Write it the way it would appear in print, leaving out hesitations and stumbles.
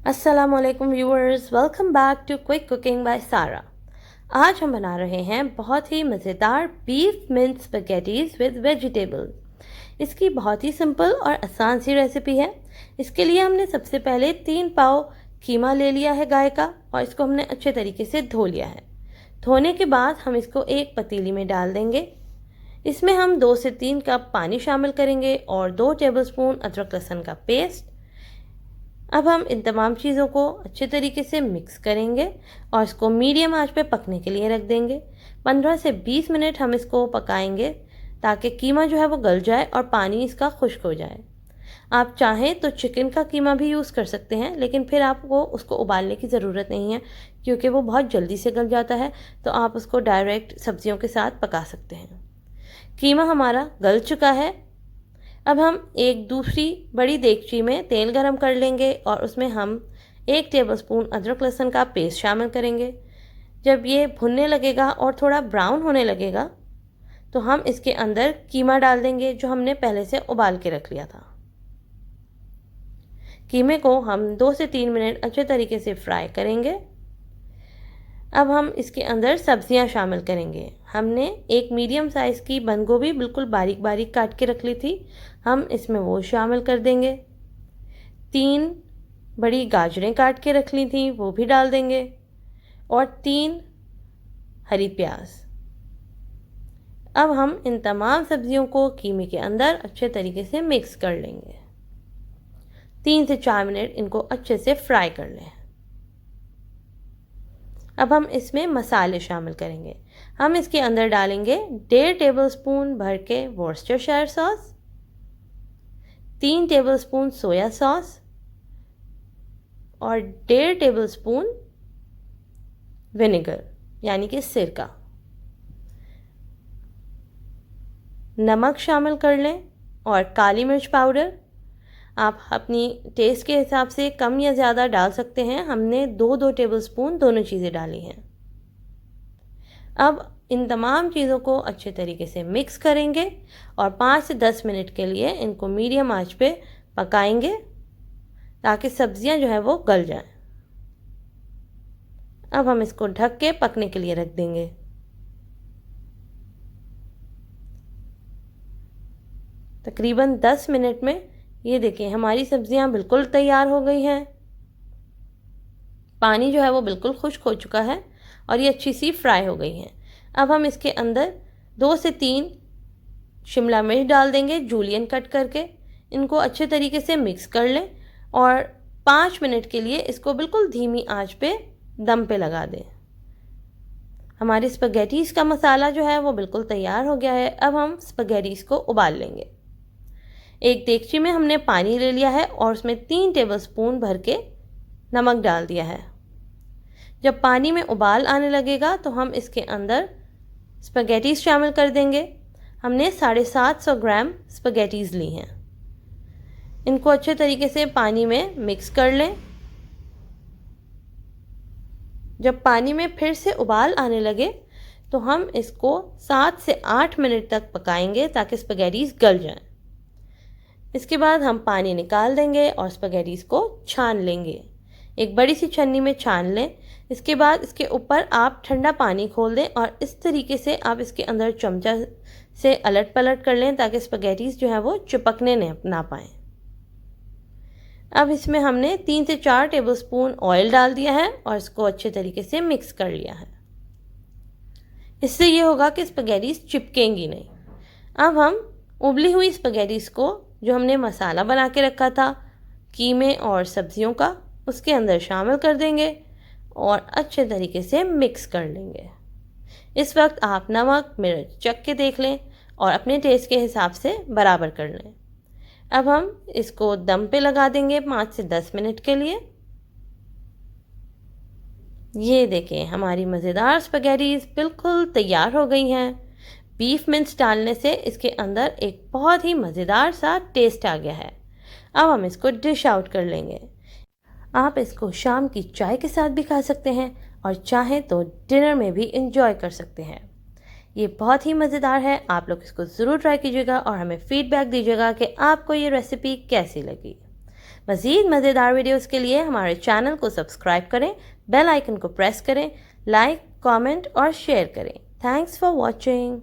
अस्सलामुअलैकुम viewers, welcome back to quick cooking by Sara. आज हम बना रहे हैं बहुत ही मज़ेदार beef mint spaghettis with vegetables. इसकी बहुत ही सिंपल और आसान सी रेसिपी है। इसके लिए हमने सबसे पहले 3 पाव कीमा ले लिया है गाय का, और इसको हमने अच्छे तरीके से धो लिया है। धोने के बाद हम इसको एक पतीली में डाल देंगे। इसमें हम 2 से 3 कप पानी शामिल करेंगे और 2 टेबलस्पून अदरक लहसुन का पेस्ट। अब हम इन तमाम चीज़ों को अच्छे तरीके से मिक्स करेंगे और इसको मीडियम आंच पे पकने के लिए रख देंगे। 15 से 20 मिनट हम इसको पकाएंगे ताकि कीमा जो है वो गल जाए और पानी इसका खुश्क हो जाए। आप चाहें तो चिकन का कीमा भी यूज़ कर सकते हैं, लेकिन फिर आपको उसको उबालने की ज़रूरत नहीं है क्योंकि वो बहुत जल्दी से गल जाता है, तो आप उसको डायरेक्ट सब्जियों के साथ पका सकते हैं। कीमा हमारा गल चुका है। अब हम एक दूसरी बड़ी देगची में तेल गरम कर लेंगे और उसमें हम 1 टेबलस्पून अदरक लहसुन का पेस्ट शामिल करेंगे। जब ये भुनने लगेगा और थोड़ा ब्राउन होने लगेगा तो हम इसके अंदर कीमा डाल देंगे जो हमने पहले से उबाल के रख लिया था। कीमे को हम 2 से 3 मिनट अच्छे तरीके से फ्राई करेंगे। अब हम इसके अंदर सब्जियां शामिल करेंगे। हमने एक मीडियम साइज़ की बंद गोभी बिल्कुल बारीक बारीक काट के रख ली थी, हम इसमें वो शामिल कर देंगे। 3 बड़ी गाजरें काट के रख ली थी, वो भी डाल देंगे, और 3 हरी प्याज। अब हम इन तमाम सब्जियों को कीमे के अंदर अच्छे तरीके से मिक्स कर लेंगे। 3 से 4 मिनट इनको अच्छे से फ्राई कर लें। अब हम इसमें मसाले शामिल करेंगे। हम इसके अंदर डालेंगे 1.5 टेबलस्पून भर के वॉर्सेस्चरशायर सॉस, 3 टेबलस्पून सोया सॉस और 1.5 टेबलस्पून विनेगर यानी कि सिरका। नमक शामिल कर लें और काली मिर्च पाउडर। आप अपनी टेस्ट के हिसाब से कम या ज़्यादा डाल सकते हैं। हमने 2-2 टेबलस्पून दोनों चीज़ें डाली हैं। अब इन तमाम चीज़ों को अच्छे तरीके से मिक्स करेंगे और 5 से 10 मिनट के लिए इनको मीडियम आंच पे पकाएंगे ताकि सब्जियां जो है वो गल जाएं। अब हम इसको ढक के पकने के लिए रख देंगे। तकरीबन 10 मिनट में ये देखिए हमारी सब्जियां बिल्कुल तैयार हो गई हैं। पानी जो है वो बिल्कुल खुश्क हो चुका है और ये अच्छी सी फ्राई हो गई हैं। अब हम इसके अंदर 2 से 3 शिमला मिर्च डाल देंगे जूलियन कट करके। इनको अच्छे तरीके से मिक्स कर लें और 5 मिनट के लिए इसको बिल्कुल धीमी आंच पे दम पे लगा दें। हमारी स्पैगेटीज़ का मसाला जो है वो बिल्कुल तैयार हो गया है। अब हम स्पैगेटीज़ को उबाल लेंगे। एक देगची में हमने पानी ले लिया है और उसमें 3 टेबलस्पून भर के नमक डाल दिया है। जब पानी में उबाल आने लगेगा तो हम इसके अंदर स्पैगेटीज़ शामिल कर देंगे। हमने 750 ग्राम स्पैगेटीज़ ली हैं। इनको अच्छे तरीके से पानी में मिक्स कर लें। जब पानी में फिर से उबाल आने लगे तो हम इसको 7 से 8 मिनट तक पकाएंगे ताकि स्पैगेटीज़ गल जाएं। इसके बाद हम पानी निकाल देंगे और स्पैगेटीज़ को छान लेंगे। एक बड़ी सी छन्नी में छान लें। इसके बाद इसके ऊपर आप ठंडा पानी खोल दें और इस तरीके से आप इसके अंदर चमचा से अलट पलट कर लें ताकि स्पैगेटीज़ जो है वो चिपकने ना पाएँ। अब इसमें हमने 3 से 4 टेबलस्पून ऑयल डाल दिया है और इसको अच्छे तरीके से मिक्स कर लिया है। इससे ये होगा कि स्पैगेटीज़ चिपकेंगी नहीं। अब हम उबली हुई स्पैगेटीज़ को जो हमने मसाला बना के रखा था कीमे और सब्जियों का, उसके अंदर शामिल कर देंगे और अच्छे तरीके से मिक्स कर लेंगे। इस वक्त आप नमक मिर्च चख के देख लें और अपने टेस्ट के हिसाब से बराबर कर लें। अब हम इसको दम पे लगा देंगे 5 से 10 मिनट के लिए। ये देखें हमारी मज़ेदार स्पैगेटीज़ बिल्कुल तैयार हो गई हैं। बीफ मिंच डालने से इसके अंदर एक बहुत ही मज़ेदार सा टेस्ट आ गया है। अब हम इसको डिश आउट कर लेंगे। आप इसको शाम की चाय के साथ भी खा सकते हैं और चाहें तो डिनर में भी इंजॉय कर सकते हैं। ये बहुत ही मज़ेदार है। आप लोग इसको ज़रूर ट्राई कीजिएगा और हमें फ़ीडबैक दीजिएगा कि आपको ये रेसिपी कैसी लगी। मज़ीद मज़ेदार वीडियोस के लिए हमारे चैनल को सब्सक्राइब करें, बेल आइकन को प्रेस करें, लाइक, कमेंट और शेयर करें। Thanks for watching.